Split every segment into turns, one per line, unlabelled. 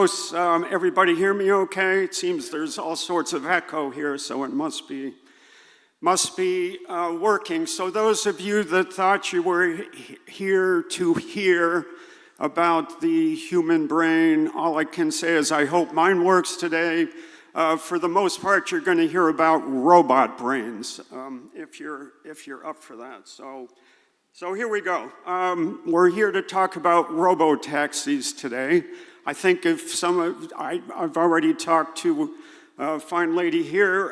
Everybody hear me okay? It seems there's all sorts of echo here, so it must be working. So those of you that thought you were here to hear about the human brain, all I can say is I hope mine works today. For the most part, you're going to hear about robot brains, if you're up for that. So here we go. We're here to talk about robo-taxis today. I think if I've already talked to a fine lady here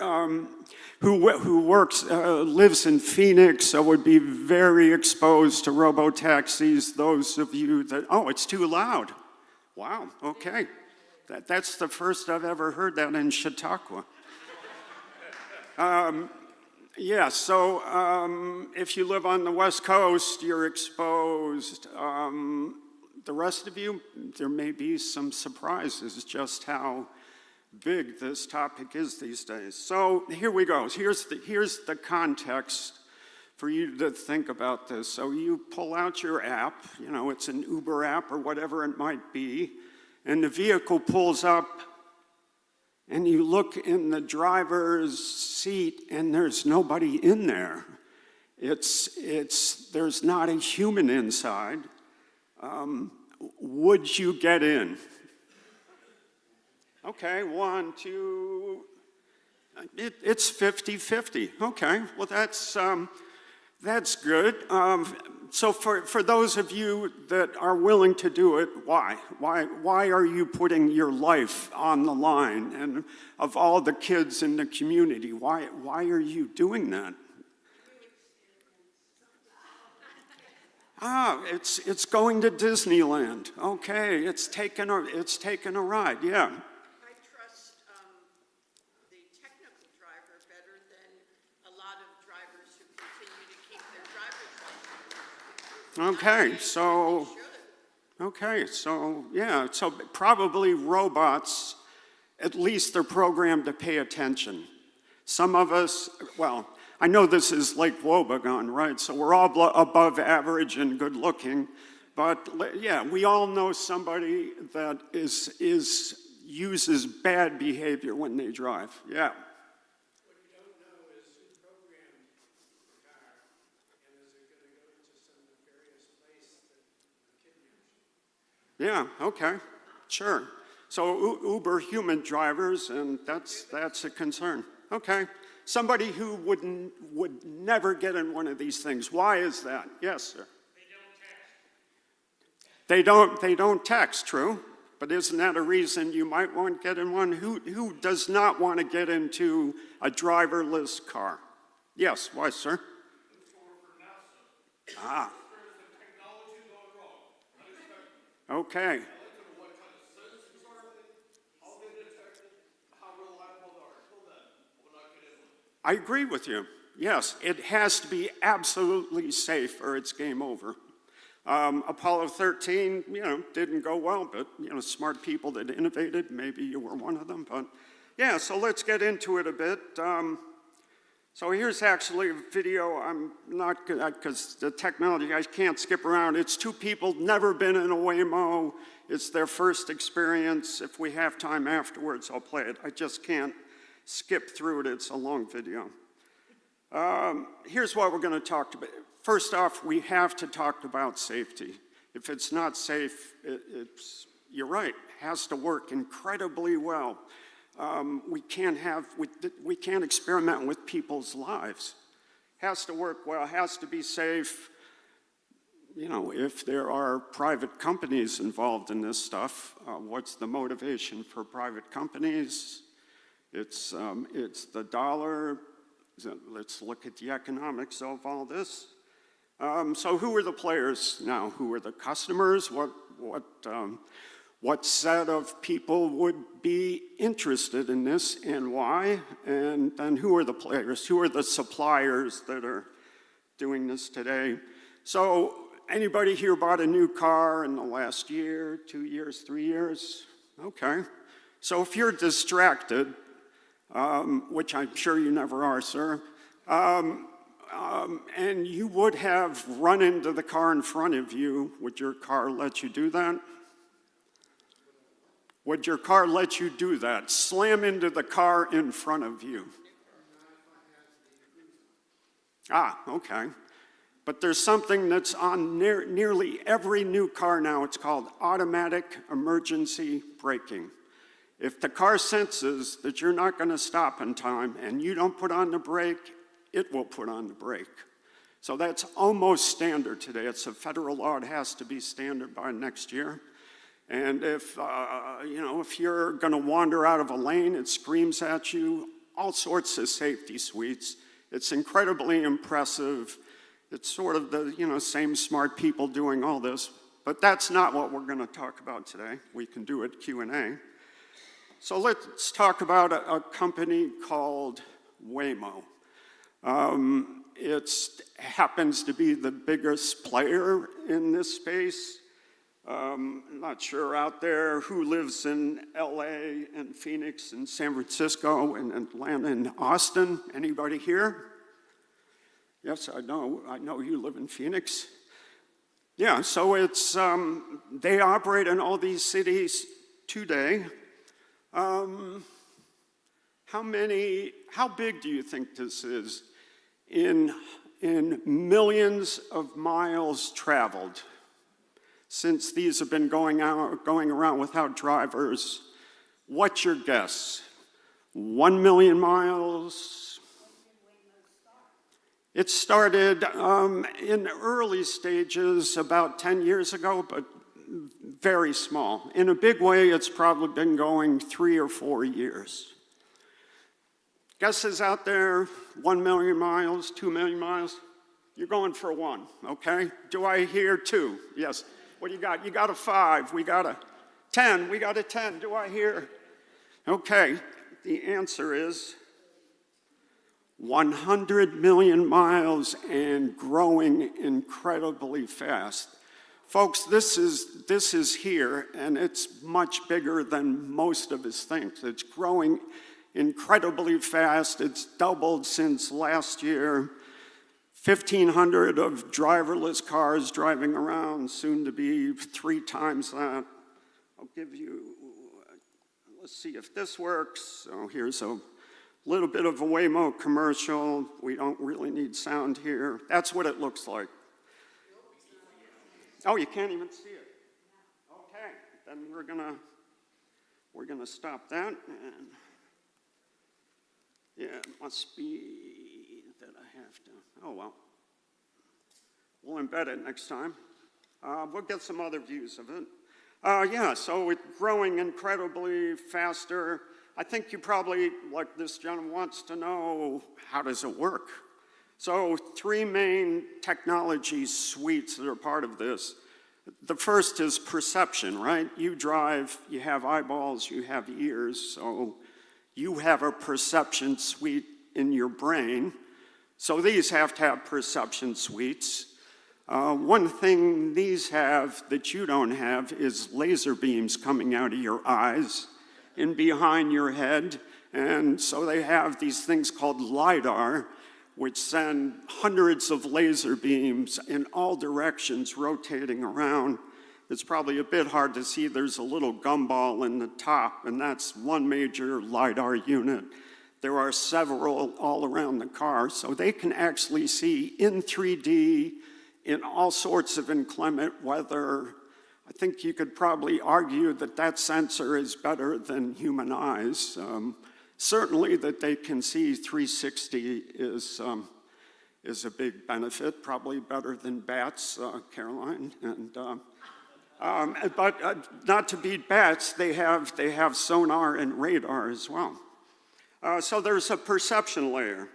who lives in Phoenix, so would be very exposed to robo-taxis. Those of you that, oh, it's too loud. Wow, okay. That's the first I've ever heard that in Chautauqua. Yeah, so if you live on the West Coast, you're exposed. The rest of you, there may be some surprises just how big this topic is these days. So here we go. Here's the context for you to think about this. So you pull out your app, you know, it's an Uber app or whatever it might be, and the vehicle pulls up, and you look in the driver's seat, and there's nobody in there. There's not a human inside. Would you get in? Okay, 1, 2, it's 50-50. Okay, well that's good. So for those of you that are willing to do it, why? Why are you putting your life on the line? And of all the kids in the community, why are you doing that? It's going to Disneyland. Okay, it's taken a ride. Yeah.
I trust the technical driver better than a lot of drivers who continue to keep their driver's license. So probably robots, at least they're programmed to pay attention. Some of us, well, I know this is Lake Wobegon, right? So we're all above average and good looking, but yeah, we all know somebody that uses bad behavior when they drive. Yeah.
What you don't know is who programmed the car, and is it going to go to some nefarious place that kidnaps you?
Yeah. Okay. Sure. So Uber human drivers, and that's a concern. Okay. Somebody who would never get in one of these things. Why is that? Yes, sir.
They don't text.
They don't text, true. But isn't that a reason you might want to get in one? Who does not want to get into a driverless car? Yes, why, sir? Ah. Okay. I agree with you. Yes, it has to be absolutely safe or it's game over. Apollo 13, didn't go well, but, smart people that innovated, maybe you were one of them. But, yeah, so let's get into it a bit. So here's actually a video. I'm not good because the technology, I can't skip around. It's two people, never been in a Waymo. It's their first experience. If we have time afterwards, I'll play it. I just can't skip through it. It's a long video. Here's what we're going to talk about. First off, we have to talk about safety. If it's not safe, you're right, it has to work incredibly well. We can't experiment with people's lives. Has to work well, has to be safe. If there are private companies involved in this stuff, what's the motivation for private companies? It's the dollar. Let's look at the economics of all this. So who are the players now? Who are the customers? What set of people would be interested in this and why? And then who are the players? Who are the suppliers that are doing this today? So anybody here bought a new car in the last year, 2 years, 3 years? Okay. So if you're distracted, which I'm sure you never are, sir, and you would have run into the car in front of you, would your car let you do that?
Would your car let you do that? Slam into the car in front of you. Ah, okay. But there's something that's on nearly every new car now. It's called automatic emergency braking. If the car senses that you're not going to stop in time and you don't put on the brake, it will put on the brake. So that's almost standard today. It's a federal law. It has to be standard by next year. And if you're going to wander out of a lane, it screams at you, all sorts of safety suites. It's incredibly impressive. It's sort of the same smart people doing all this, but that's not what we're going to talk about today. We can do it Q&A. So let's talk about a company called Waymo. It happens to be the biggest player in this space. I'm not sure out there who lives in LA and Phoenix and San Francisco and Atlanta and Austin. Anybody here? Yes, I know you live in Phoenix. Yeah, so it's, they operate in all these cities today. How big do you think this is in millions of miles traveled since these have been going around without drivers? What's your guess? 1 million miles? It started in early stages about 10 years ago, but very small. In a big way, it's probably been going 3 or 4 years. Guesses out there, 1 million miles, 2 million miles? You're going for 1, okay? Do I hear 2? Yes. What do you got? You got a 5. We got a 10. We got a 10. Do I hear? Okay. The answer is 100 million miles and growing incredibly fast. Folks, this is here, and it's much bigger than most of us think. It's growing incredibly fast. It's doubled since last year. 1,500 of driverless cars driving around, soon to be 3 times that. I'll give you, let's see if this works. So here's a little bit of a Waymo commercial. We don't really need sound here. That's what it looks like. Oh, you can't even see it. Okay, then we're gonna stop that. And yeah, it must be that I have to. Oh well, we'll embed it next time. We'll get some other views of it. Yeah, so it's growing incredibly faster. I think you probably, like this gentleman, wants to know, how does it work? So 3 main technology suites that are part of this. The first is perception, right? You drive, you have eyeballs, you have ears, so you have a perception suite in your brain. So these have to have perception suites. One thing these have that you don't have is laser beams coming out of your eyes and behind your head. And so they have these things called LiDAR, which send hundreds of laser beams in all directions rotating around. It's probably a bit hard to see. There's a little gumball in the top, and that's one major LiDAR unit. There are several all around the car, so they can actually see in 3D in all sorts of inclement weather. I think you could probably argue that that sensor is better than human eyes. Certainly that they can see 360 is a big benefit, probably better than bats, Caroline. And but not to beat bats, they have sonar and radar as well. So there's a perception layer.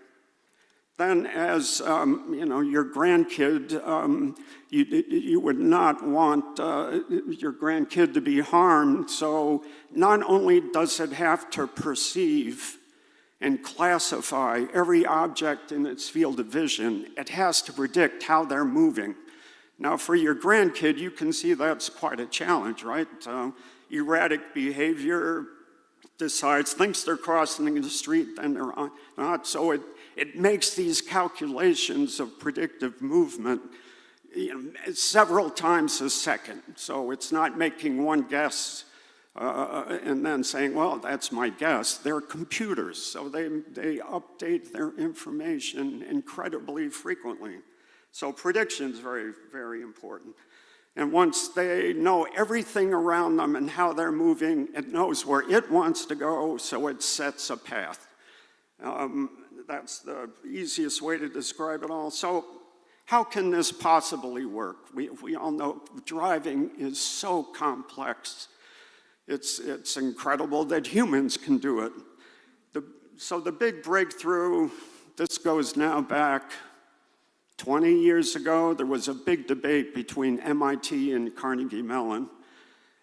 Then as your grandkid, you would not want your grandkid to be harmed. So not only does it have to perceive and classify every object in its field of vision, it has to predict how they're moving. Now for your grandkid, you can see that's quite a challenge, right? Erratic behavior, thinks they're crossing the street, then they're not. So it makes these calculations of predictive movement several times a second. So it's not making one guess and then saying, well, that's my guess. They're computers, so they update their information incredibly frequently. So prediction is very, very important. And once they know everything around them and how they're moving, it knows where it wants to go, so it sets a path. That's the easiest way to describe it all. So how can this possibly work? We all know driving is so complex. It's incredible that humans can do it. So the big breakthrough, this goes now back 20 years ago, there was a big debate between MIT and Carnegie Mellon.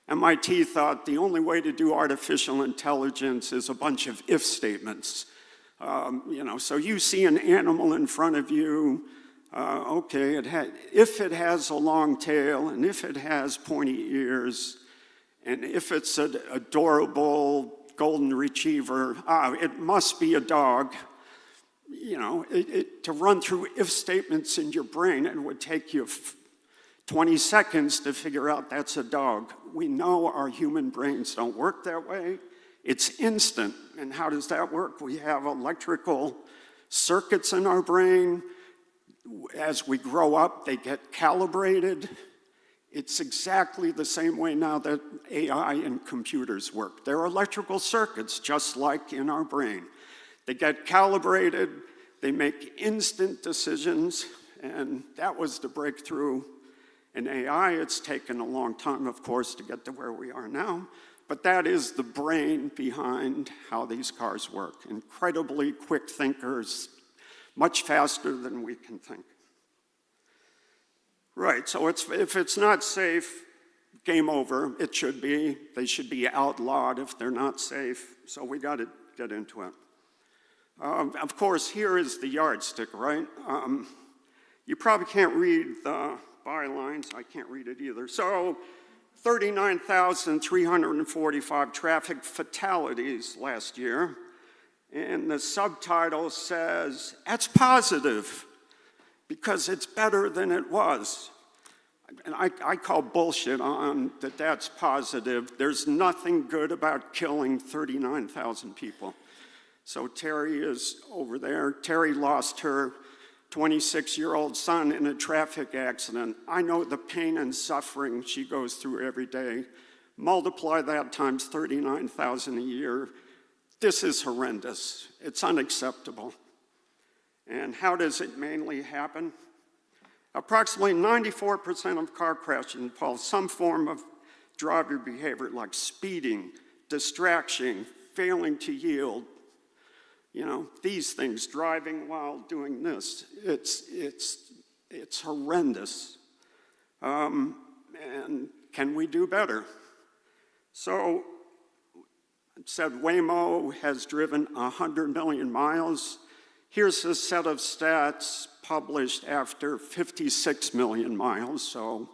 MIT thought the only way to do artificial intelligence is a bunch of if statements. So you see an animal in front of you, okay, if it has a long tail, and if it has pointy ears, and if it's an adorable golden retriever, it must be a dog. To run through if statements in your brain, it would take you 20 seconds to figure out that's a dog. We know our human brains don't work that way. It's instant. And how does that work? We have electrical circuits in our brain. As we grow up, they get calibrated. It's exactly the same way now that AI and computers work. They're electrical circuits, just like in our brain. They get calibrated, they make instant decisions, and that was the breakthrough in AI. It's taken a long time, of course, to get to where we are now, but that is the brain behind how these cars work. Incredibly quick thinkers, much faster than we can think. Right, so if it's not safe, game over. It should be. They should be outlawed if they're not safe, so we got to get into it. Of course, here is the yardstick, right? You probably can't read the bylines. I can't read it either. So 39,345 traffic fatalities last year. And the subtitle says, that's positive because it's better than it was. And I call bullshit on that's positive. There's nothing good about killing 39,000 people. So Terry is over there. Terry lost her 26-year-old son in a traffic accident. I know the pain and suffering she goes through every day. Multiply that times 39,000 a year. This is horrendous. It's unacceptable. And how does it mainly happen? Approximately 94% of car crashes involve some form of driver behavior like speeding, distraction, failing to yield. These things, driving while doing this, it's horrendous. And can we do better? So, it said Waymo has driven 100 million miles. Here's a set of stats published after 56 million miles, so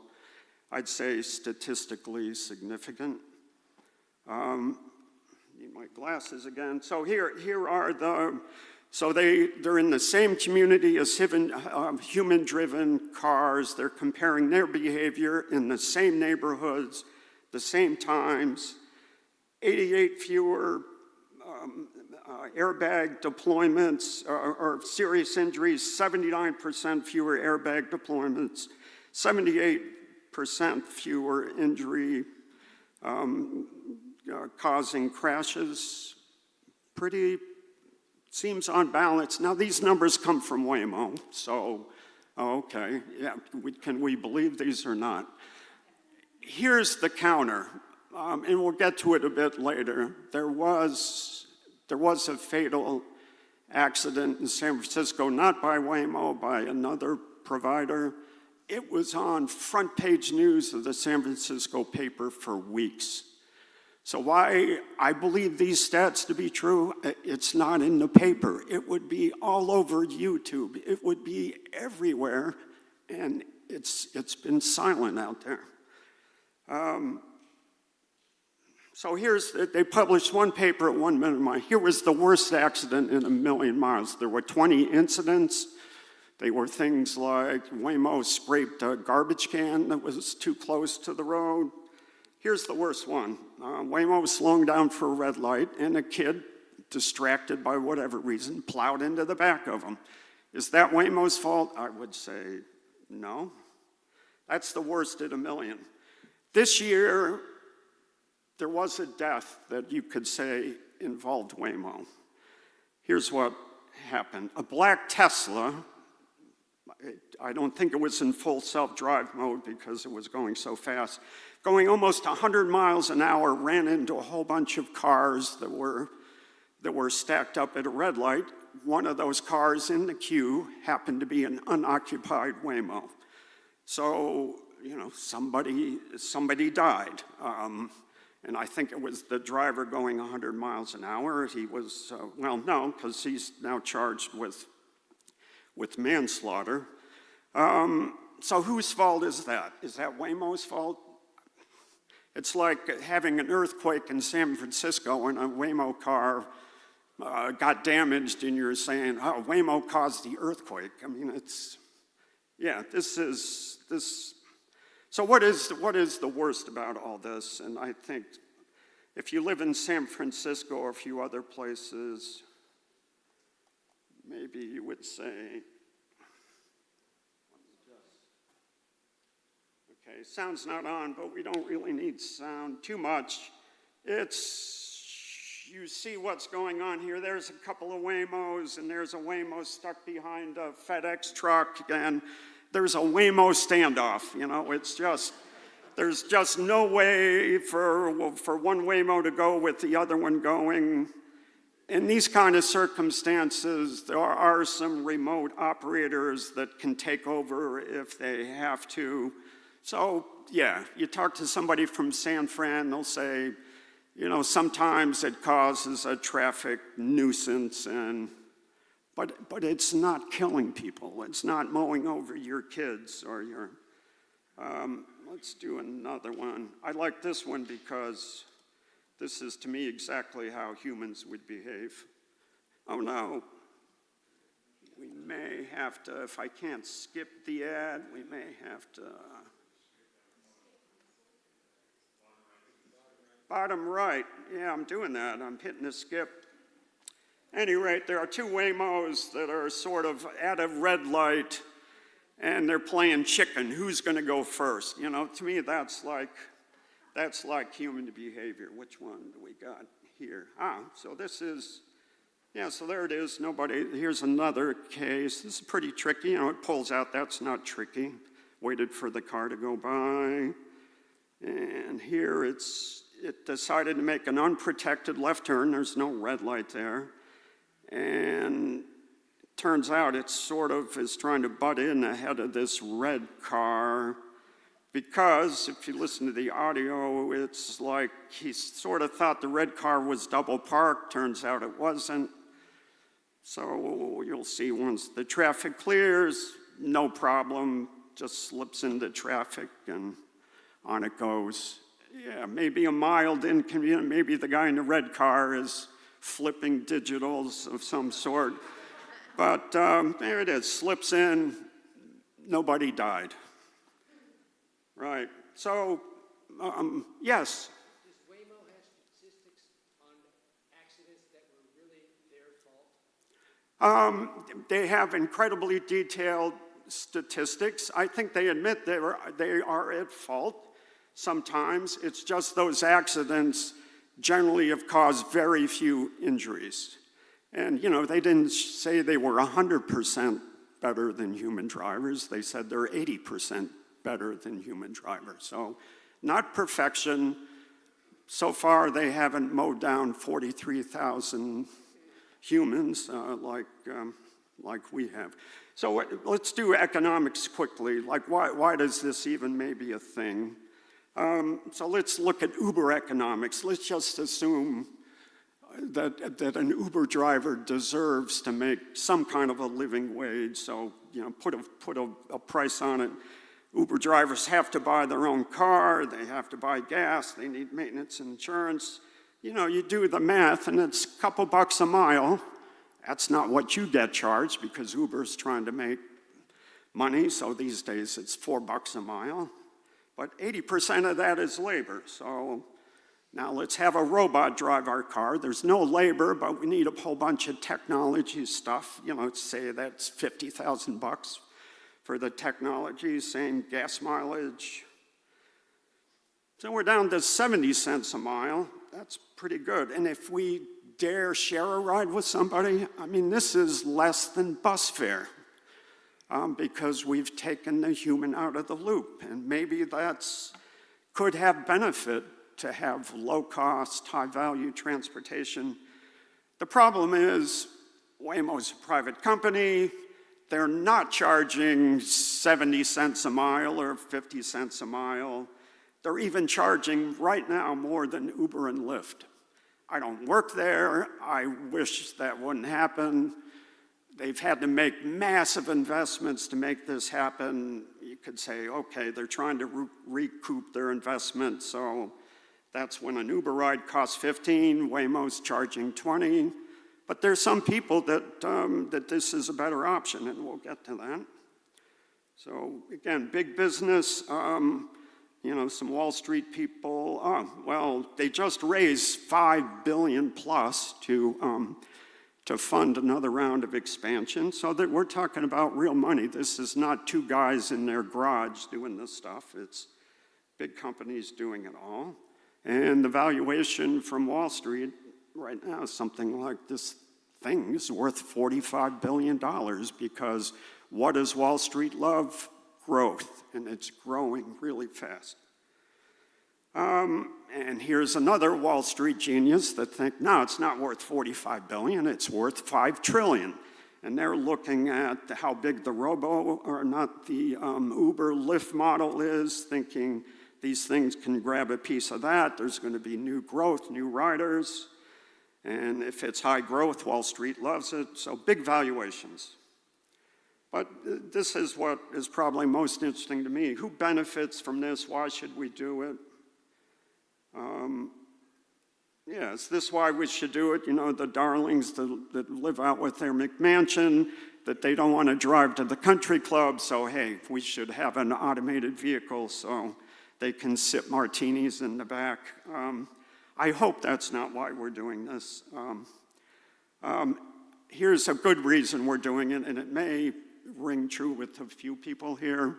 I'd say statistically significant. Need my glasses again. So here are they're in the same community as human-driven cars. They're comparing their behavior in the same neighborhoods, the same times, 88 fewer airbag deployments or serious injuries, 79% fewer airbag deployments, 78% fewer injury causing crashes. Seems on balance. Now these numbers come from Waymo, so okay, yeah, can we believe these or not? Here's the counter, and we'll get to it a bit later. There was a fatal accident in San Francisco, not by Waymo, by another provider. It was on front page news of the San Francisco paper for weeks. So why I believe these stats to be true, it's not in the paper. It would be all over YouTube. It would be everywhere, and it's been silent out there. So they published one paper at 1 minute mile. Here was the worst accident in a million miles. There were 20 incidents. They were things like Waymo scraped a garbage can that was too close to the road. Here's the worst one. Waymo was slowing down for a red light, and a kid, distracted by whatever reason, plowed into the back of him. Is that Waymo's fault? I would say no. That's the worst at a million. This year, there was a death that you could say involved Waymo. Here's what happened. A black Tesla, I don't think it was in full self-drive mode because it was going so fast, going almost 100 miles an hour, ran into a whole bunch of cars that were stacked up at a red light. One of those cars in the queue happened to be an unoccupied Waymo. So, somebody died. And I think it was the driver going 100 miles an hour. He was, no, because he's now charged with manslaughter. So whose fault is that? Is that Waymo's fault? It's like having an earthquake in San Francisco and a Waymo car got damaged and you're saying, oh, Waymo caused the earthquake. I mean, So what is the worst about all this? And I think if you live in San Francisco or a few other places, maybe you would say, okay, sound's not on, but we don't really need sound too much. You see what's going on here. There's a couple of Waymos, and there's a Waymo stuck behind a FedEx truck, and there's a Waymo standoff. There's just no way for one Waymo to go with the other one going. In these kind of circumstances, there are some remote operators that can take over if they have to. So, yeah, you talk to somebody from San Fran, they'll say, sometimes it causes a traffic nuisance, but it's not killing people. It's not mowing over your kids or your... let's do another one. I like this one because this is, to me, exactly how humans would behave. Oh, no. We may have to, if I can't skip the ad, we may have to... Bottom right. Yeah, I'm doing that. I'm hitting the skip. At any rate, there are two Waymos that are sort of at a red light, and they're playing chicken. Who's going to go first? To me, that's like human behavior. Which one do we got here? So this is, so there it is. Nobody. Here's another case. This is pretty tricky. It pulls out. That's not tricky. Waited for the car to go by, and here it decided to make an unprotected left turn. There's no red light there. And turns out it sort of is trying to butt in ahead of this red car because if you listen to the audio, it's like he sort of thought the red car was double parked. Turns out it wasn't. So you'll see once the traffic clears, no problem, just slips into traffic and on it goes. Yeah, maybe a mild inconvenience. Maybe the guy in the red car is flipping digitals of some sort. But there it is, slips in, nobody died. Right, so, yes?
Does Waymo have statistics on accidents that were really their fault?
They have incredibly detailed statistics. I think they admit they are at fault. Sometimes it's just those accidents generally have caused very few injuries. And, they didn't say they were 100% better than human drivers. They said they're 80% better than human drivers. So not perfection. So far, they haven't mowed down 43,000 humans like we have. So let's do economics quickly. Like, why does this even maybe a thing? So let's look at Uber economics. Let's just assume that an Uber driver deserves to make some kind of a living wage. So, put a price on it. Uber drivers have to buy their own car. They have to buy gas. They need maintenance and insurance. You do the math, and it's a couple bucks a mile. That's not what you get charged because Uber's trying to make money. So these days it's $4 a mile. But 80% of that is labor. So now let's have a robot drive our car. There's no labor, but we need a whole bunch of technology stuff. You know, say that's $50,000 for the technology, same gas mileage. So we're down to 70 cents a mile. That's pretty good. And if we dare share a ride with somebody, I mean, this is less than bus fare because we've taken the human out of the loop. And maybe that's could have benefit to have low-cost, high-value transportation. The problem is Waymo's a private company. They're not charging 70 cents a mile or 50 cents a mile. They're even charging right now more than Uber and Lyft. I don't work there. I wish that wouldn't happen. They've had to make massive investments to make this happen. You could say, okay, they're trying to recoup their investment, so that's when an Uber ride costs 15, Waymo's charging 20. But there's some people that, that this is a better option, and we'll get to that. So again, big business, you know, some Wall Street people, well, they just raised $5 billion plus to fund another round of expansion, so that we're talking about real money. This is not two guys in their garage doing this stuff. It's big companies doing it all. And the valuation from Wall Street right now is something like this thing is worth $45 billion because what does Wall Street love? Growth, and it's growing really fast. And here's another Wall Street genius that think, no, it's not worth 45 billion, it's worth 5 trillion. And they're looking at how big the Uber Lyft model is, thinking these things can grab a piece of that. There's going to be new growth, new riders. And if it's high growth, Wall Street loves it. So big valuations. But this is what is probably most interesting to me. Who benefits from this? Why should we do it? Yeah, is this why we should do it? You know, the darlings that live out with their McMansion, that they don't want to drive to the country club, so hey, we should have an automated vehicle so they can sip martinis in the back. I hope that's not why we're doing this. Here's a good reason we're doing it, and it may ring true with a few people here.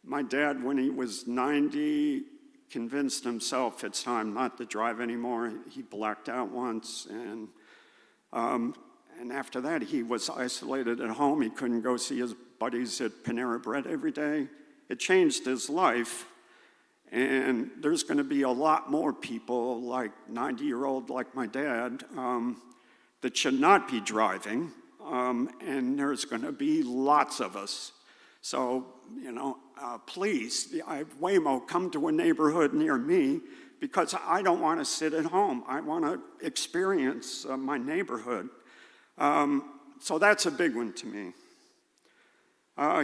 My dad, when he was 90, convinced himself it's time not to drive anymore. He blacked out once, and after that, he was isolated at home. He couldn't go see his buddies at Panera Bread every day. It changed his life, and there's going to be a lot more people like 90-year-old like my dad that should not be driving, and there's going to be lots of us. So, you know, please, Waymo, come to a neighborhood near me because I don't want to sit at home. I want to experience my neighborhood. So that's a big one to me.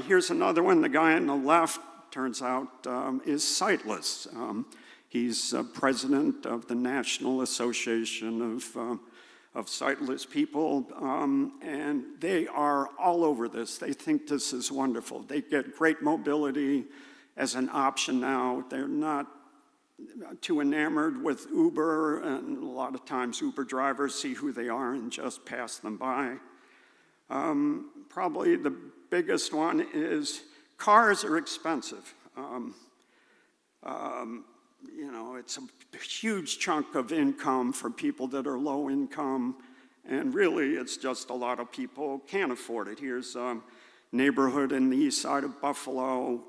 Here's another one. The guy on the left, turns out, is sightless. He's president of the National Association of Sightless People, and they are all over this. They think this is wonderful. They get great mobility as an option now. They're not too enamored with Uber, and a lot of times Uber drivers see who they are and just pass them by. Probably the biggest one is cars are expensive. You know, it's a huge chunk of income for people that are low income, and really it's just a lot of people can't afford it. Here's a neighborhood in the east side of Buffalo.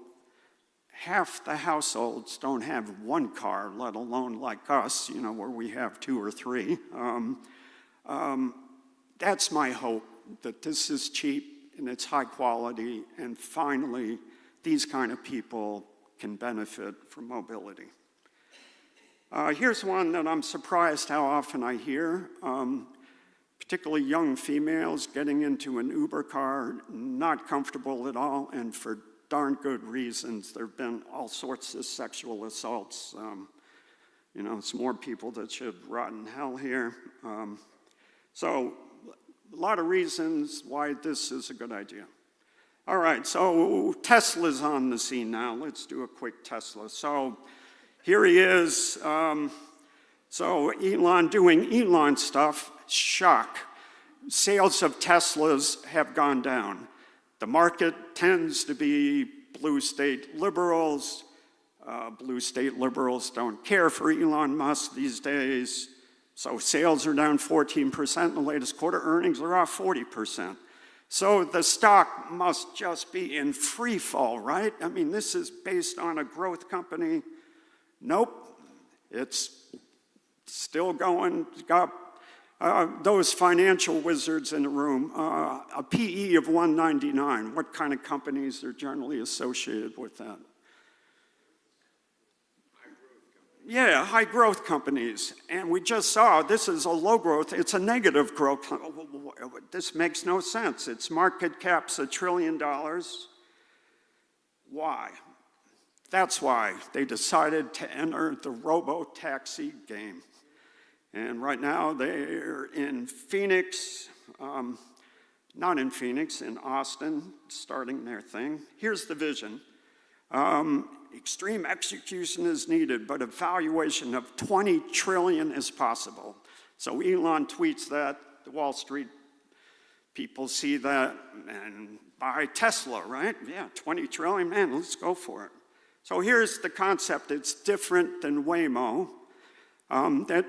Half the households don't have one car, let alone like us, you know, where we have 2 or 3. That's my hope, that this is cheap and it's high quality, and finally these kind of people can benefit from mobility. Here's one that I'm surprised how often I hear, particularly young females getting into an Uber car, not comfortable at all, and for darn good reasons. There have been all sorts of sexual assaults. You know, it's more people that should rot in hell here. So a lot of reasons why this is a good idea. All right, so Tesla's on the scene now. Let's do a quick Tesla. So here he is. So Elon doing Elon stuff, shock. Sales of Teslas have gone down. The market tends to be blue state liberals. Blue state liberals don't care for Elon Musk these days. So sales are down 14% in the latest quarter. Earnings are off 40%. So the stock must just be in free fall, right? I mean, this is based on a growth company. Nope, it's still going. Got those financial wizards in the room. A PE of 199. What kind of companies are generally associated with that? Yeah, high growth companies. And we just saw this is a low growth, it's a negative growth. This makes no sense. Its market cap's $1 trillion. Why? That's why they decided to enter the Robo-Taxi game. And right now they're in Phoenix, not in Phoenix, in Austin, starting their thing. Here's the vision. Extreme execution is needed, but a valuation of 20 trillion is possible. So Elon tweets that, the Wall Street people see that and buy Tesla, right? Yeah, 20 trillion, man, let's go for it. So here's the concept. It's different than Waymo, that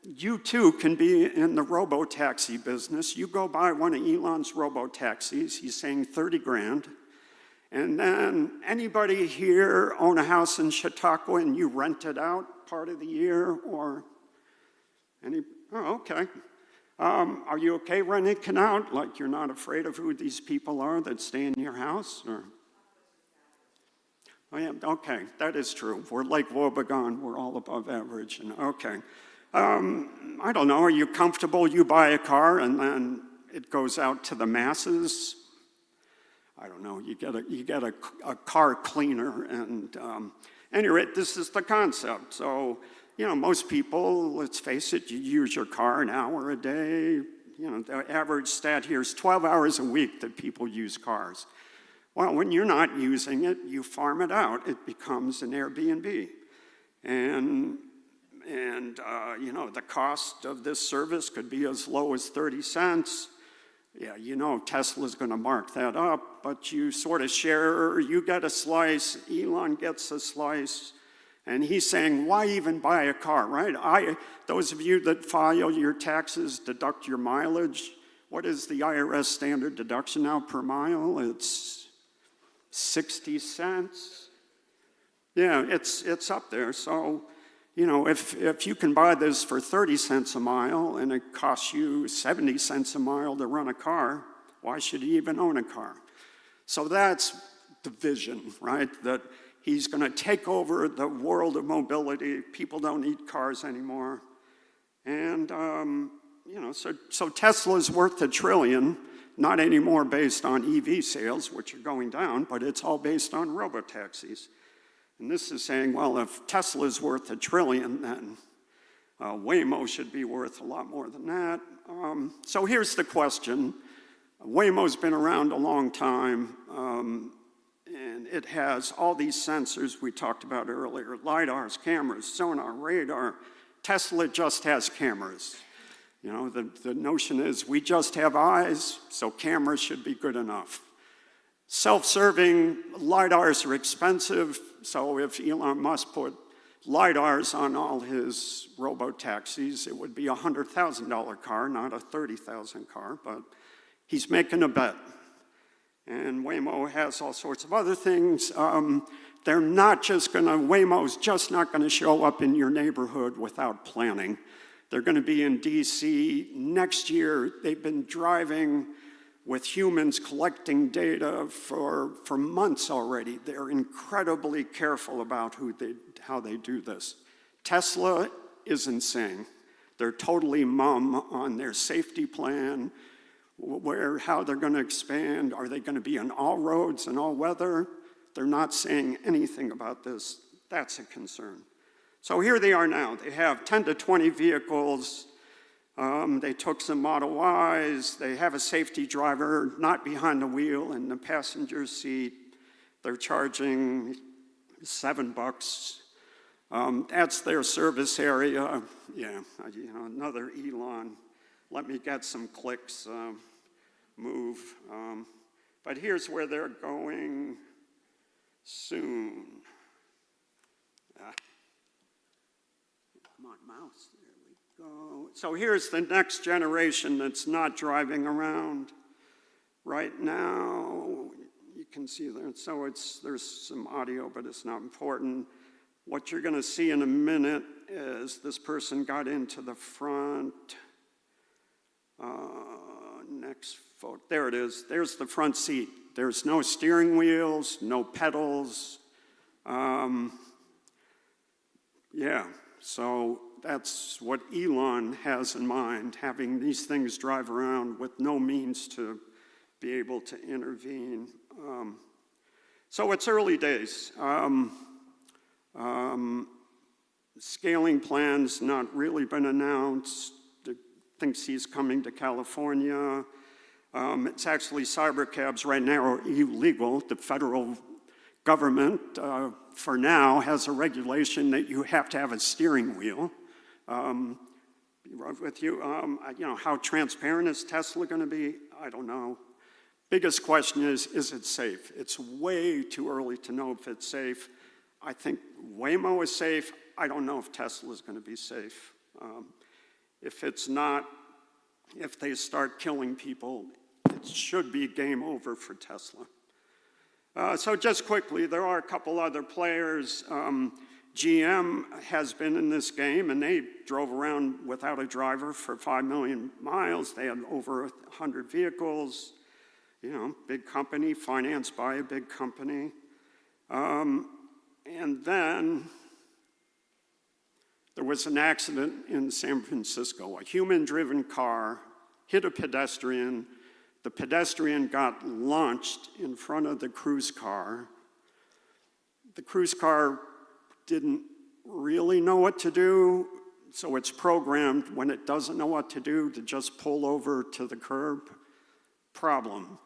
you too can be in the robo-taxi business. You go buy one of Elon's robo-taxis, he's saying 30 grand. And then anybody here own a house in Chautauqua and you rent it out part of the year or any, oh, okay. Are you okay renting it out? Like you're not afraid of who these people are that stay in your house? Or? Oh yeah, okay, that is true. We're like Wobegon, we're all above average, and okay. I don't know, are you comfortable you buy a car and then it goes out to the masses? I don't know, you get a car cleaner, and anyway, this is the concept. So, you know, most people, let's face it, you use your car an hour a day. You know, the average stat here is 12 hours a week that people use cars. Well, when you're not using it, you farm it out. It becomes an Airbnb. And you know, the cost of this service could be as low as 30 cents. Yeah, you know Tesla's going to mark that up, but you sort of share, you get a slice, Elon gets a slice, and he's saying, why even buy a car, right? Those of you that file your taxes deduct your mileage. What is the IRS standard deduction now per mile? It's 60 cents. Yeah, it's up there. So, you know, if you can buy this for 30 cents a mile and it costs you 70 cents a mile to run a car, why should he even own a car? So that's the vision, right? That he's going to take over the world of mobility. People don't need cars anymore. And, you know, so Tesla's worth $1 trillion, not anymore based on EV sales, which are going down, but it's all based on robo-taxis. And this is saying, well, if Tesla's worth $1 trillion, then Waymo should be worth a lot more than that. So here's the question. Waymo's been around a long time, and it has all these sensors we talked about earlier, LiDARs, cameras, sonar, radar. Tesla just has cameras. You know, the notion is we just have eyes, so cameras should be good enough. Self-serving LiDARs are expensive, so if Elon Musk put LiDARs on all his robo-taxis, it would be a $100,000 car, not a $30,000 car, but he's making a bet. And Waymo has all sorts of other things. They're not just gonna, Waymo's just not gonna show up in your neighborhood without planning. They're gonna be in DC next year. They've been driving with humans collecting data for months already. They're incredibly careful about how they do this. Tesla is insane. They're totally mum on their safety plan, how they're gonna expand. Are they gonna be on all roads and all weather? They're not saying anything about this. That's a concern. So here they are now. They have 10 to 20 vehicles. They took some Model Ys. They have a safety driver not behind the wheel in the passenger seat. They're charging $7. That's their service area. Yeah, another Elon. Let me get some clicks. Move. But here's where they're going soon. Come on, mouse. There we go. So here's the next generation that's not driving around right now. You can see there. So there's some audio, but it's not important. What you're going to see in a minute is this person got into the front. Next photo. There it is. There's the front seat. There's no steering wheels, no pedals. Yeah, so that's what Elon has in mind, having these things drive around with no means to be able to intervene. So it's early days. Scaling plans not really been announced. Thinks he's coming to California. It's actually cyber cabs right now are illegal. The federal government, for now, has a regulation that you have to have a steering wheel. Be right with you. How transparent is Tesla going to be? I don't know. Biggest question is it safe? It's way too early to know if it's safe. I think Waymo is safe. I don't know if Tesla is going to be safe. If it's not, if they start killing people, it should be game over for Tesla. So just quickly, there are a couple other players. GM has been in this game, and they drove around without a driver for 5 million miles. They had over 100 vehicles. Big company, financed by a big company. And then there was an accident in San Francisco. A human-driven car hit a pedestrian. The pedestrian got launched in front of the cruise car. The cruise car didn't really know what to do, so it's programmed when it doesn't know what to do to just pull over to the curb. Problem.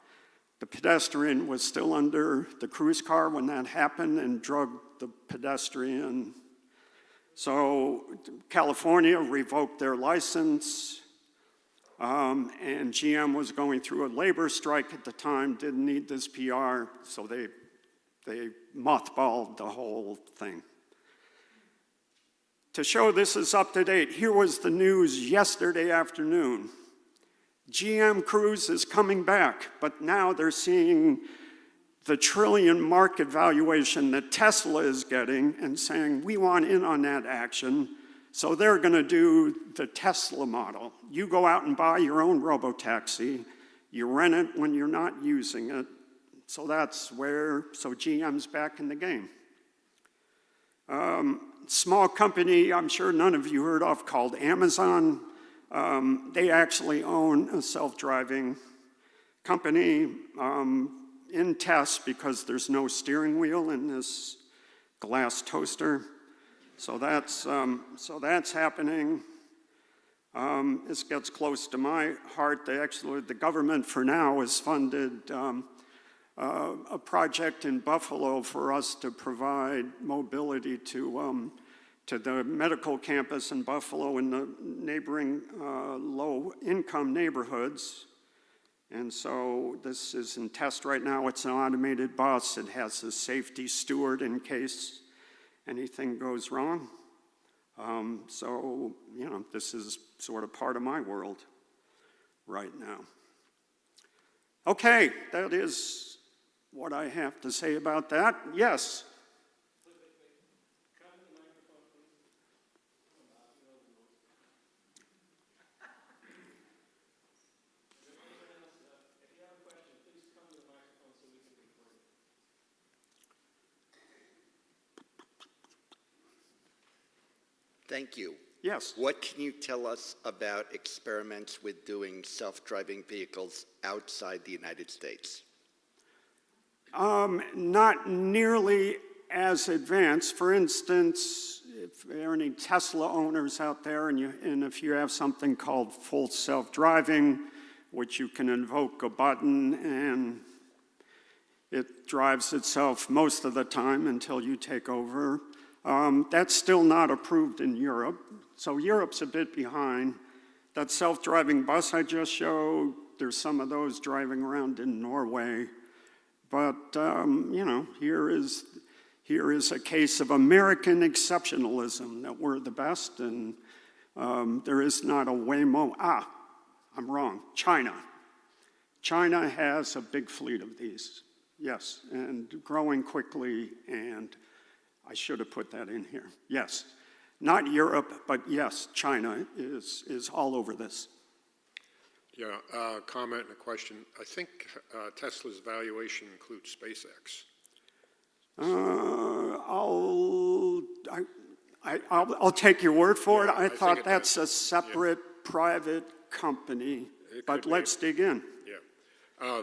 The pedestrian was still under the cruise car when that happened and drugged the pedestrian. So California revoked their license, and GM was going through a labor strike at the time, didn't need this PR, so they mothballed the whole thing. To show this is up to date, here was the news yesterday afternoon. GM Cruise is coming back, but now they're seeing the trillion market valuation that Tesla is getting and saying, we want in on that action. So they're going to do the Tesla model. You go out and buy your own Robo-Taxi. You rent it when you're not using it. So so GM's back in the game. Small company, I'm sure none of you heard of, called Amazon. They actually own a self-driving company in test because there's no steering wheel in this glass toaster. So that's happening. This gets close to my heart. The government for now has funded a project in Buffalo for us to provide mobility to the medical campus in Buffalo and the neighboring low-income neighborhoods. And so this is in test right now. It's an automated bus. It has a safety steward in case anything goes wrong. This is sort of part of my world right now. Okay, that is what I have to say about that. Yes?
Thank you.
Yes.
What can you tell us about experiments with doing self-driving vehicles outside the United States?
Not nearly as advanced. For instance, if there are any Tesla owners out there, and if you have something called full self-driving, which you can invoke a button and it drives itself most of the time until you take over, that's still not approved in Europe. So Europe's a bit behind. That self-driving bus I just showed, there's some of those driving around in Norway. But, you know, here is a case of American exceptionalism, that we're the best, and there is not a Waymo. I'm wrong, China. China has a big fleet of these, yes, and growing quickly, and I should have put that in here. Yes, not Europe, but yes, China is all over this.
Yeah, comment and a question. I think Tesla's valuation includes SpaceX.
I'll take your word for it.
Yeah,
I
think
thought
it
that's
does.
a separate private company, but let's dig in.
Yeah.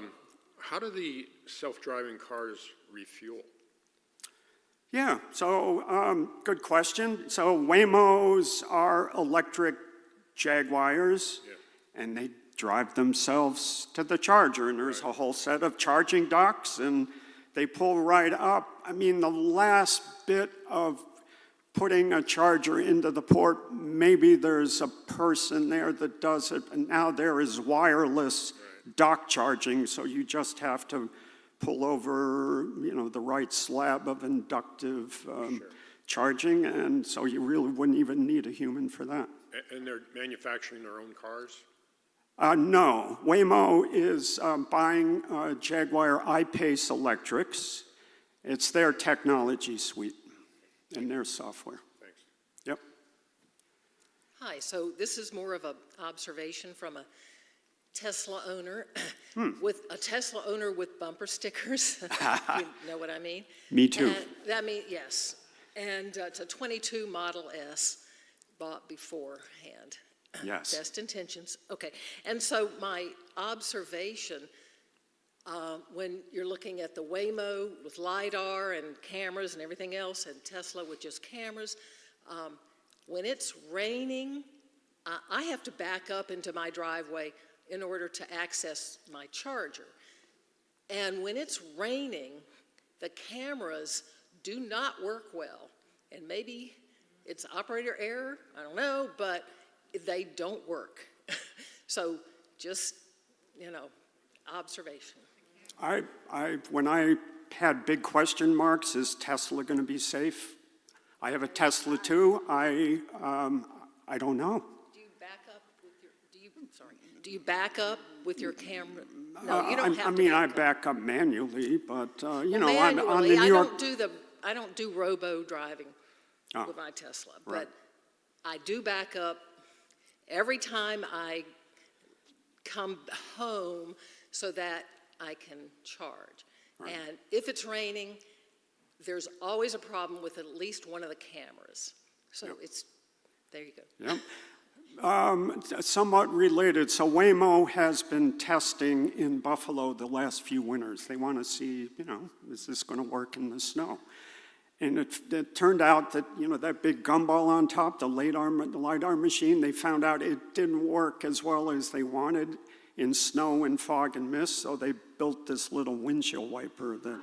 How do the self-driving cars refuel?
Yeah, so good question. So Waymos are electric Jaguars, and they drive themselves to the charger, and there's a whole set of charging docks, and they pull right up. I mean, the last bit of putting a charger into the port, maybe there's a person there that does it, and now there is wireless dock charging, so you just have to pull over, you know, the right slab of inductive charging, and so you really wouldn't even need a human for that.
And they're manufacturing their own cars?
No, Waymo is buying Jaguar I-Pace Electrics. It's their technology suite and their software.
Thanks.
Yep.
Hi, so this is more of an observation from a Tesla owner with a Tesla owner with bumper stickers. You know what I mean?
Me too.
And that means, yes. And it's a 22 Model S bought beforehand.
Yes.
Best intentions. Okay. And so my observation, when you're looking at the Waymo with LiDAR and cameras and everything else, and Tesla with just cameras, when it's raining, I have to back up into my driveway in order to access my charger. And when it's raining, the cameras do not work well. And maybe it's operator error, I don't know, but they don't work. So just, you know, observation.
When I had big question marks, is Tesla going to be safe? I have a Tesla too. I don't know.
Do you back up with your, do you back up with your camera? No, you don't have
I
to
mean,
back
I
up.
back up manually, but, you know,
Manually,
on the New York...
I don't do robo-driving with my Tesla,
right.
but I do back up every time I come home so that I can charge.
Right.
And if it's raining, there's always a problem with at least one of the cameras. So it's, there you go.
Yep. Somewhat related, so Waymo has been testing in Buffalo the last few winters. They want to see, you know, is this going to work in the snow? And it turned out that, you know, that big gumball on top, the LiDAR machine, they found out it didn't work as well as they wanted in snow and fog and mist, so they built this little windshield wiper that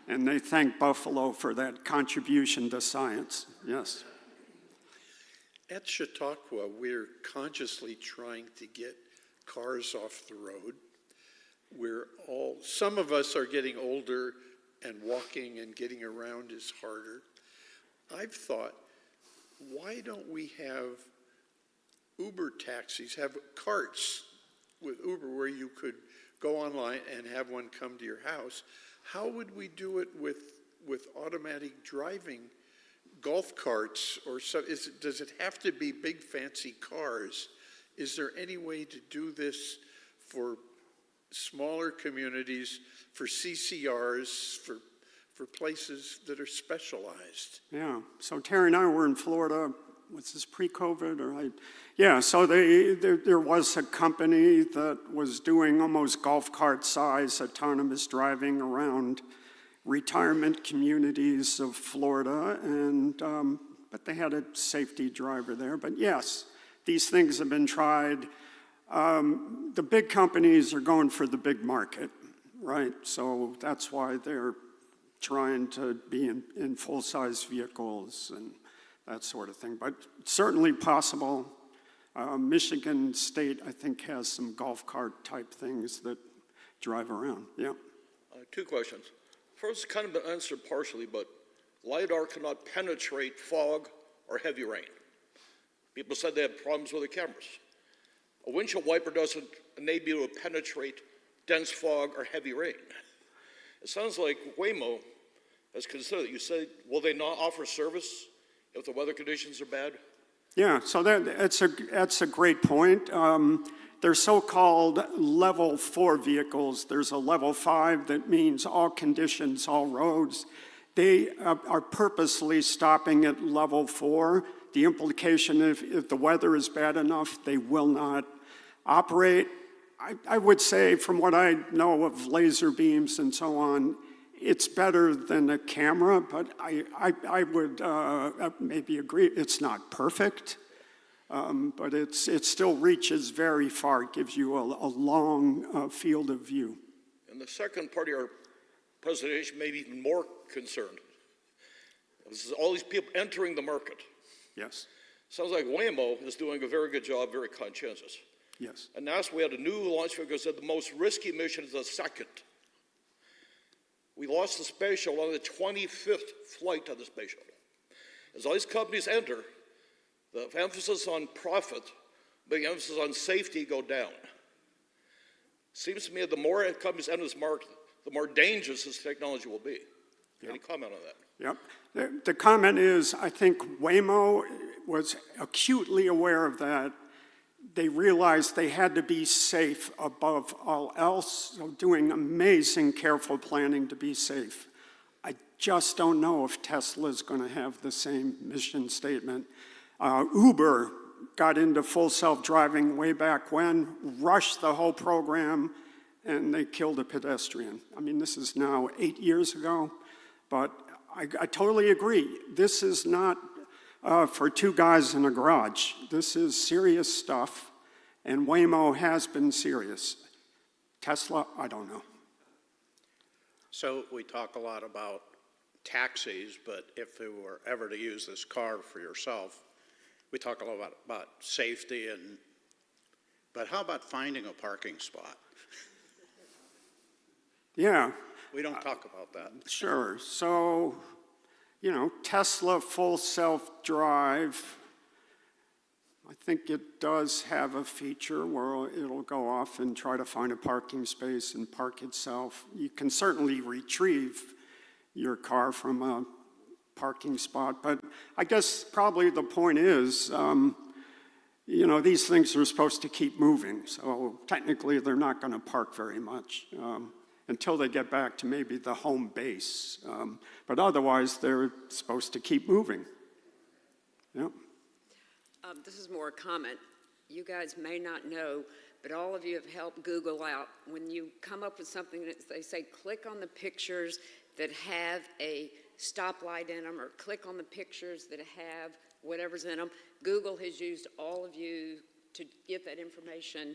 and they thank Buffalo for that contribution to science, yes.
At Chautauqua, we're consciously trying to get cars off the road. Some of us are getting older and walking and getting around is harder. I've thought, why don't we have Uber taxis, have carts with Uber where you could go online and have one come to your house? How would we do it with automatic driving golf carts or so? Does it have to be big fancy cars? Is there any way to do this for smaller communities, for CCRs, for places that are specialized?
Yeah, so Terry and I were in Florida, was this pre-COVID yeah, so there was a company that was doing almost golf cart size autonomous driving around retirement communities of Florida, and but they had a safety driver there. But yes, these things have been tried. The big companies are going for the big market, right? So that's why they're trying to be in full-size vehicles and that sort of thing. But certainly possible. Michigan State, I think, has some golf cart type things that drive around. Yeah.
Two questions. First, kind of been answered partially, but LiDAR cannot penetrate fog or heavy rain. People said they had problems with the cameras. A windshield wiper doesn't enable you to penetrate dense fog or heavy rain. It sounds like Waymo has considered it. You said, will they not offer service if the weather conditions are bad?
Yeah, so that's a great point. They're so-called level 4 vehicles. There's a level 5 that means all conditions, all roads. They are purposely stopping at level 4. The implication, if the weather is bad enough, they will not operate. I would say, from what I know of laser beams and so on, it's better than a camera, but I would maybe agree it's not perfect, but it still reaches very far. It gives you a long field of view.
And the second part of your presentation made me even more concerned. This is all these people entering the market.
Yes,
Sounds like Waymo is doing a very good job, very conscientious.
yes.
And NASA, we had a new launch vehicle that said the most risky mission is the second. We lost the space shuttle on the 25th flight of the space shuttle. As all these companies enter, the emphasis on profit, the emphasis on safety go down. Seems to me that the more companies enter this market, the more dangerous this technology will be.
Yep.
Any comment on that?
Yep. The comment is, I think Waymo was acutely aware of that. They realized they had to be safe above all else, so doing amazing careful planning to be safe. I just don't know if Tesla's going to have the same mission statement. Uber got into full self-driving way back when, rushed the whole program, and they killed a pedestrian. I mean, this is now 8 years ago, but I totally agree. This is not for two guys in a garage. This is serious stuff, and Waymo has been serious. Tesla, I don't know.
So we talk a lot about taxis, but if you were ever to use this car for yourself, we talk a lot about safety, but how about finding a parking spot?
Yeah.
We don't talk about that.
Sure. So, you know, Tesla full self-drive, I think it does have a feature where it'll go off and try to find a parking space and park itself. You can certainly retrieve your car from a parking spot, but I guess probably the point is, you know, these things are supposed to keep moving, so technically they're not going to park very much. Until they get back to maybe the home base. But otherwise, they're supposed to keep moving. Yep.
This is more a comment. You guys may not know, but all of you have helped Google out. When you come up with something that they say, click on the pictures that have a stoplight in them, or click on the pictures that have whatever's in them. Google has used all of you to get that information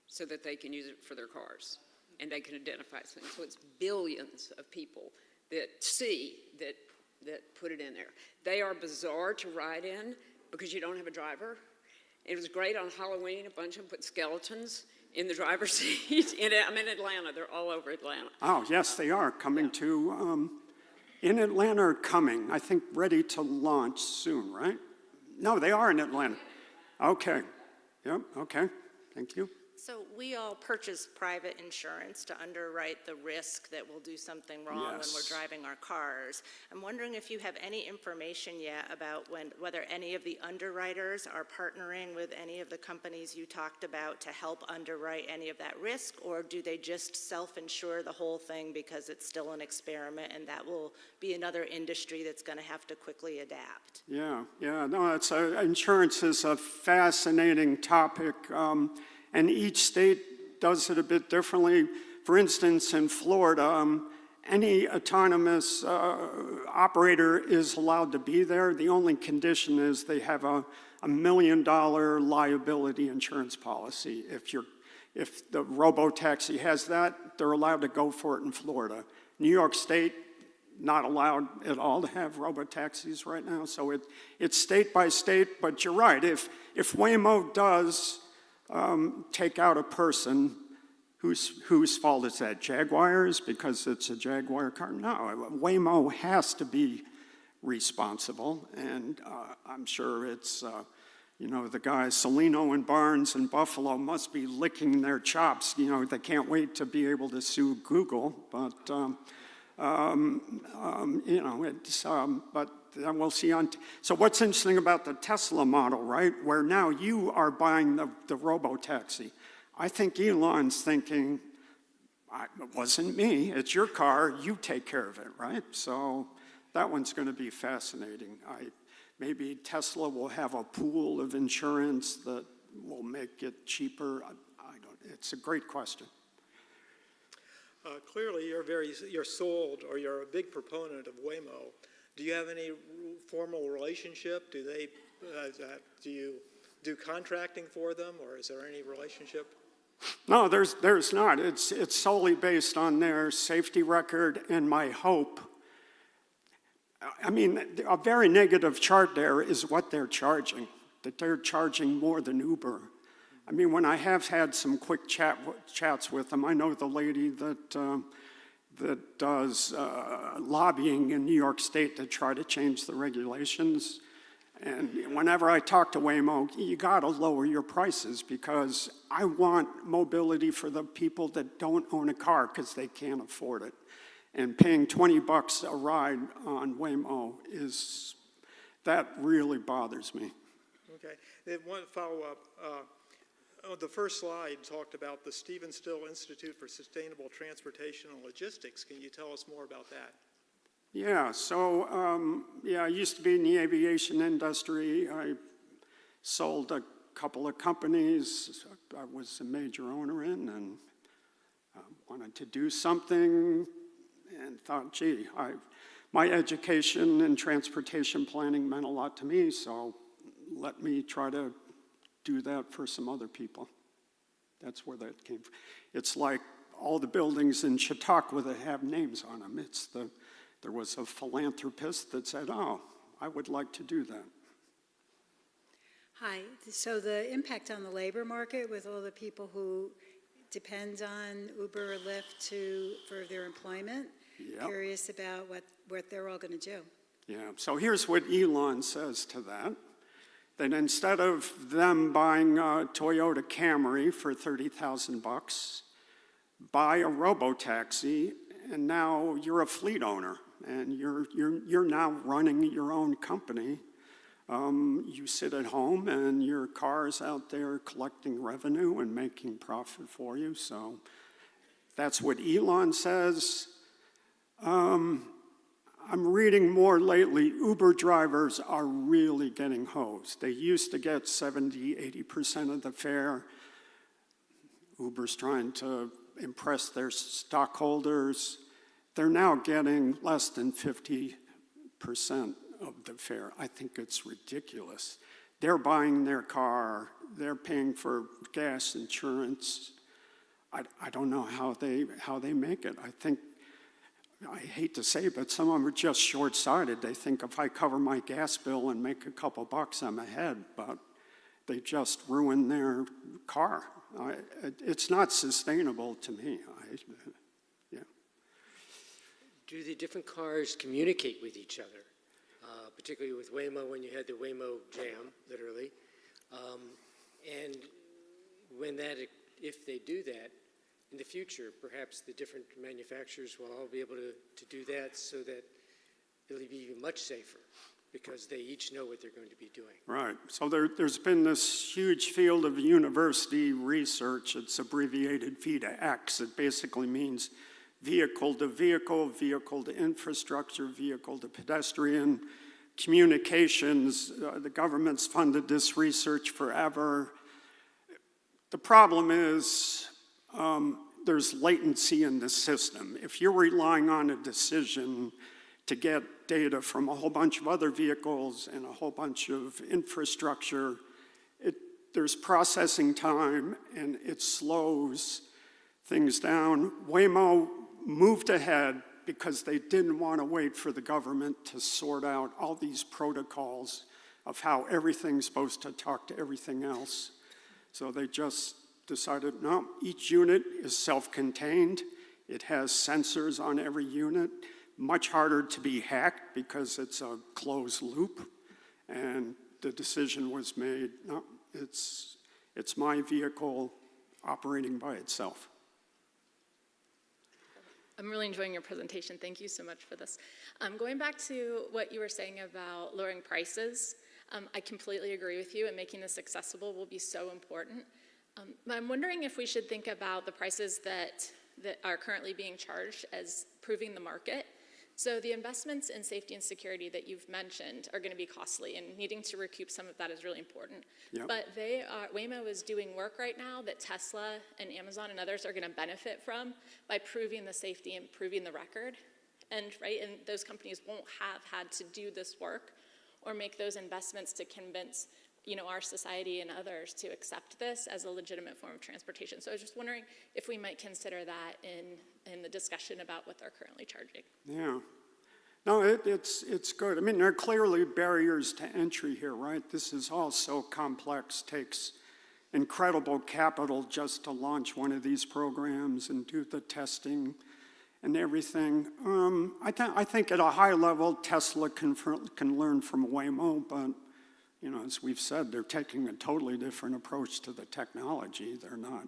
so that they can use it for their cars. And they can identify things. So it's billions of people that see that put it in there. They are bizarre to ride in because you don't have a driver. It was great on Halloween. A bunch of them put skeletons in the driver's seat. I'm in Atlanta. They're all over Atlanta.
Oh, yes, they are coming to, in Atlanta or coming, I think ready to launch soon, right? No, they are in Atlanta. Okay. Yep, okay. Thank you.
So we all purchase private insurance to underwrite the risk that we'll do something wrong when we're driving our cars. I'm wondering if you have any information yet about whether any of the underwriters are partnering with any of the companies you talked about to help underwrite any of that risk, or do they just self-insure the whole thing because it's still an experiment and that will be another industry that's going to have to quickly adapt?
Yeah, no, insurance is a fascinating topic. And each state does it a bit differently. For instance, in Florida, any autonomous operator is allowed to be there. The only condition is they have a $1 million liability insurance policy. If the Robo-Taxi has that, they're allowed to go for it in Florida. New York State, not allowed at all to have Robo-Taxis right now. So it's state by state, but you're right. If Waymo does take out a person, whose fault is that? Jaguar's because it's a Jaguar car? No, Waymo has to be responsible, and I'm sure it's, the guys, Salino and Barnes and Buffalo must be licking their chops. They can't wait to be able to sue Google, but, but then we'll see on. So what's interesting about the Tesla model, right, where now you are buying the Robo-Taxi. I think Elon's thinking, it wasn't me, it's your car, you take care of it, right? So that one's going to be fascinating. Maybe Tesla will have a pool of insurance that will make it cheaper. It's a great question.
Clearly, you're sold, or you're a big proponent of Waymo. Do you have any formal relationship? Do you do contracting for them, or is there any relationship?
No, there's not. It's solely based on their safety record and my hope. I mean, a very negative chart there is what they're charging, that they're charging more than Uber. I mean, when I have had some quick chats with them, I know the lady that does lobbying in New York State to try to change the regulations. And whenever I talk to Waymo, you gotta lower your prices because I want mobility for the people that don't own a car because they can't afford it. And paying $20 a ride on Waymo that really bothers me.
Okay, then one follow-up. The first slide talked about the Stephen Still Institute for Sustainable Transportation and Logistics. Can you tell us more about that?
Yeah, so, I used to be in the aviation industry. I sold a couple of companies I was a major owner in and wanted to do something and thought, gee, my education in transportation planning meant a lot to me, so let me try to do that for some other people. That's where that came from. It's like all the buildings in Chautauqua that have names on them. There was a philanthropist that said, oh, I would like to do that.
Hi, so the impact on the labor market with all the people who depend on Uber or Lyft for their employment,
Yep.
Curious about what they're all going to do.
Yeah, so here's what Elon says to that. That instead of them buying a Toyota Camry for $30,000, buy a Robo-Taxi, and now you're a fleet owner, and you're now running your own company. You sit at home, and your car's out there collecting revenue and making profit for you. So that's what Elon says. I'm reading more lately, Uber drivers are really getting hosed. They used to get 70, 80% of the fare. Uber's trying to impress their stockholders. They're now getting less than 50% of the fare. I think it's ridiculous. They're buying their car, they're paying for gas, insurance. I don't know how they make it. I hate to say it, but some of them are just short-sighted. They think if I cover my gas bill and make a couple bucks, I'm ahead, but they just ruin their car. It's not sustainable to me.
Do the different cars communicate with each other? Particularly with Waymo, when you had the Waymo jam, literally. And if they do that, in the future, perhaps the different manufacturers will all be able to do that so that it'll be even much safer because they each know what they're going to be doing.
Right. So there's been this huge field of university research. It's abbreviated V2X. It basically means vehicle to vehicle, vehicle to infrastructure, vehicle to pedestrian, communications. The government's funded this research forever. The problem is there's latency in the system. If you're relying on a decision to get data from a whole bunch of other vehicles and a whole bunch of infrastructure, there's processing time and it slows things down. Waymo moved ahead because they didn't want to wait for the government to sort out all these protocols of how everything's supposed to talk to everything else. So they just decided, no, each unit is self-contained. It has sensors on every unit. Much harder to be hacked because it's a closed loop. And the decision was made, no, it's my vehicle operating by itself.
I'm really enjoying your presentation. Thank you so much for this. Going back to what you were saying about lowering prices, I completely agree with you, and making this accessible will be so important. But I'm wondering if we should think about the prices that are currently being charged as proving the market. So the investments in safety and security that you've mentioned are going to be costly, and needing to recoup some of that is really important. Yep. But Waymo is doing work right now that Tesla and Amazon and others are going to benefit from by proving the safety and proving the record. And those companies won't have had to do this work or make those investments to convince our society and others to accept this as a legitimate form of transportation. So I was just wondering if we might consider that in the discussion about what they're currently charging.
Yeah. No, it's good. I mean, there are clearly barriers to entry here, right? This is all so complex, takes incredible capital just to launch one of these programs and do the testing and everything. I think at a high level, Tesla can learn from Waymo, but as we've said, they're taking a totally different approach to the technology. They're not.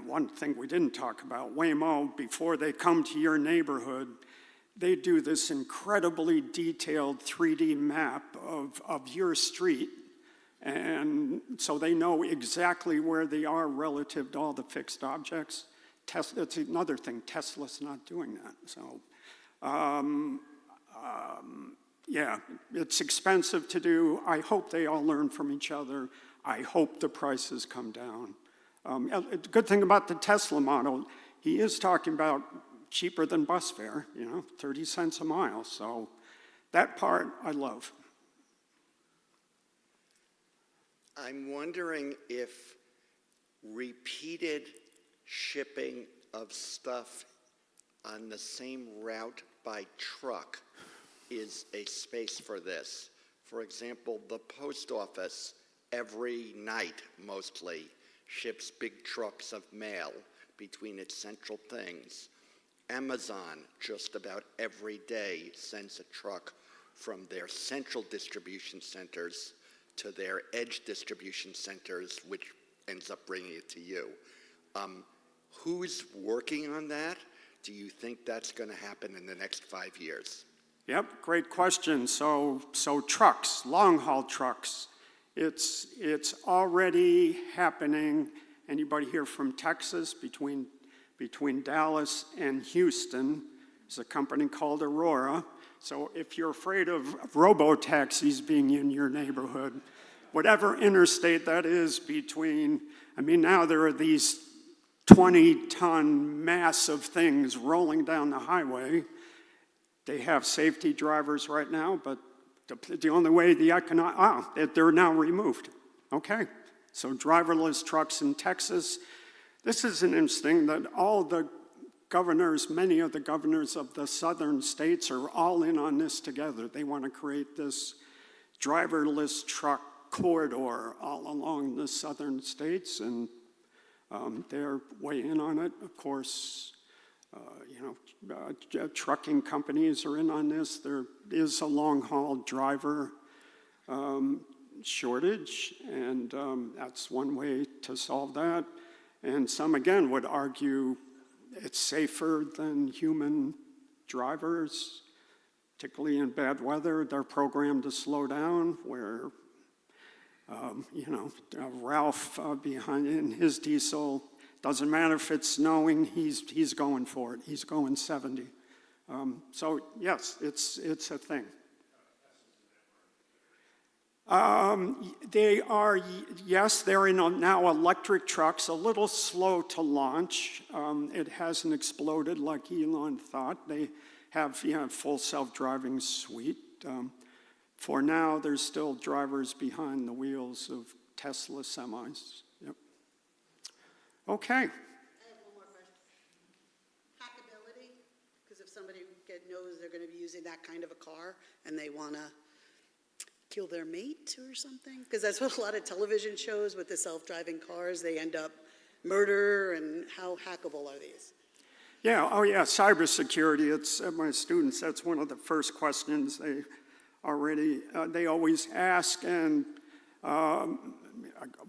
One thing we didn't talk about, Waymo, before they come to your neighborhood, they do this incredibly detailed 3D map of your street. And so they know exactly where they are relative to all the fixed objects. That's another thing, Tesla's not doing that. So, yeah, it's expensive to do. I hope they all learn from each other. I hope the prices come down. The good thing about the Tesla model, he is talking about cheaper than bus fare, 30 cents a mile. So that part I love.
I'm wondering if repeated shipping of stuff on the same route by truck is a space for this. For example, the post office every night mostly ships big trucks of mail between its central things. Amazon just about every day sends a truck from their central distribution centers to their edge distribution centers, which ends up bringing it to you. Who's working on that? Do you think that's going to happen in the next 5 years?
Yep, great question. So trucks, long-haul trucks, it's already happening. Anybody here from Texas? Between Dallas and Houston, there's a company called Aurora. So if you're afraid of Robo-Taxis being in your neighborhood, whatever interstate that is now there are these 20-ton massive things rolling down the highway. They have safety drivers right now, but the only way they're now removed. Okay, so driverless trucks in Texas. This is an interesting that all the governors, many of the governors of the southern states are all in on this together. They want to create this driverless truck corridor all along the southern states, and they're way in on it. Of course, trucking companies are in on this. There is a long-haul driver shortage, and that's one way to solve that. And some, again, would argue it's safer than human drivers, particularly in bad weather. They're programmed to slow down, where, Ralph behind in his diesel, doesn't matter if it's snowing, he's going for it. He's going 70. So yes, it's a thing. They are, yes, they're in now electric trucks, a little slow to launch. It hasn't exploded like Elon thought. They have full self-driving suite. For now, there's still drivers behind the wheels of Tesla semis. Yep. Okay.
I have one more question. Hackability, because if somebody knows they're going to be using that kind of a car and they want to kill their mate or something, because that's what a lot of television shows with the self-driving cars, they end up murder, and how hackable are these?
Yeah, oh yeah, cybersecurity, it's my students, that's one of the first questions they always ask, and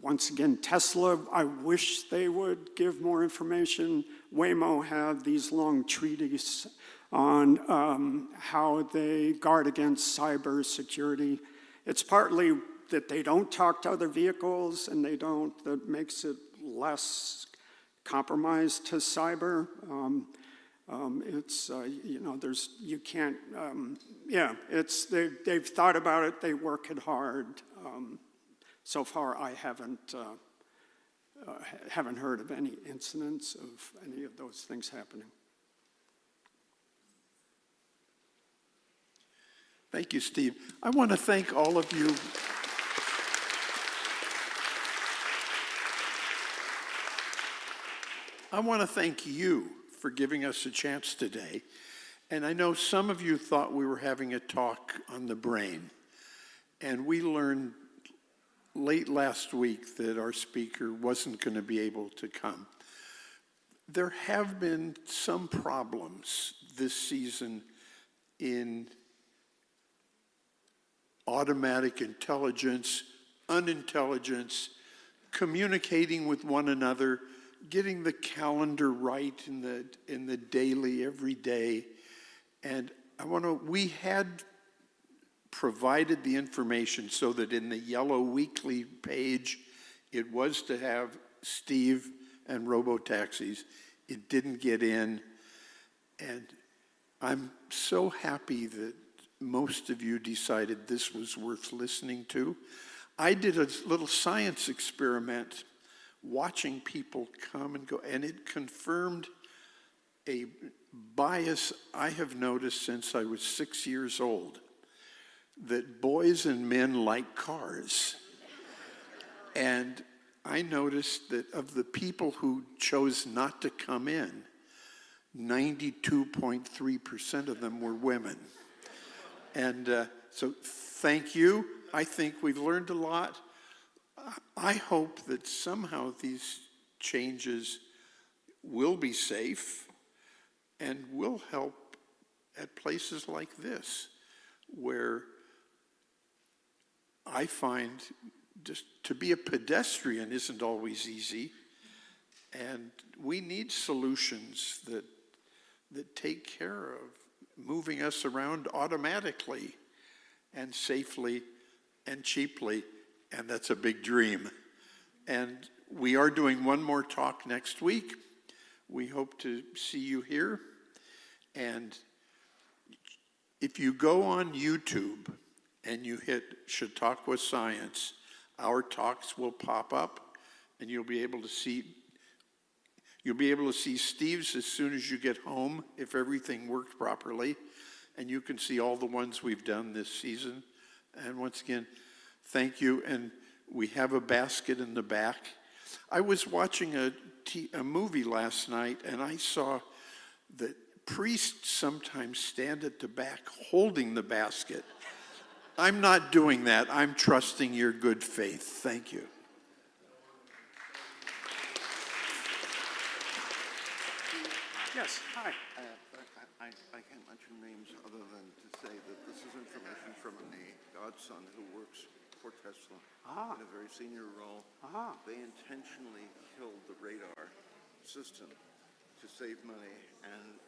once again, Tesla, I wish they would give more information. Waymo have these long treatises on how they guard against cybersecurity. It's partly that they don't talk to other vehicles, and that makes it less compromised to cyber. They've thought about it, they work it hard. So far, I haven't heard of any incidents of any of those things happening.
Thank you, Steve. I want to thank all of you. I want to thank you for giving us a chance today. And I know some of you thought we were having a talk on the brain. And we learned late last week that our speaker wasn't going to be able to come. There have been some problems this season in automatic intelligence, unintelligence, communicating with one another, getting the calendar right in the daily, every day. And we had provided the information so that in the yellow weekly page, it was to have Steve and Robo-Taxis. It didn't get in. And I'm so happy that most of you decided this was worth listening to. I did a little science experiment watching people come and go, and it confirmed a bias I have noticed since I was 6 years old, that boys and men like cars. And I noticed that of the people who chose not to come in, 92.3% of them were women. And so thank you. I think we've learned a lot. I hope that somehow these changes will be safe and will help at places like this, where I find just to be a pedestrian isn't always easy. And we need solutions that take care of moving us around automatically and safely and cheaply, and that's a big dream. And we are doing one more talk next week. We hope to see you here. And if you go on YouTube and you hit Chautauqua Science, our talks will pop up, and you'll be able to see Steve's as soon as you get home, if everything worked properly, and you can see all the ones we've done this season. And once again, thank you, and we have a basket in the back. I was watching a movie last night, and I saw that priests sometimes stand at the back holding the basket. I'm not doing that. I'm trusting your good faith. Thank you.
Yes, hi.
I can't mention names other than to say that this is information from a godson who works for Tesla in a very senior role. They intentionally killed the radar system to save money, and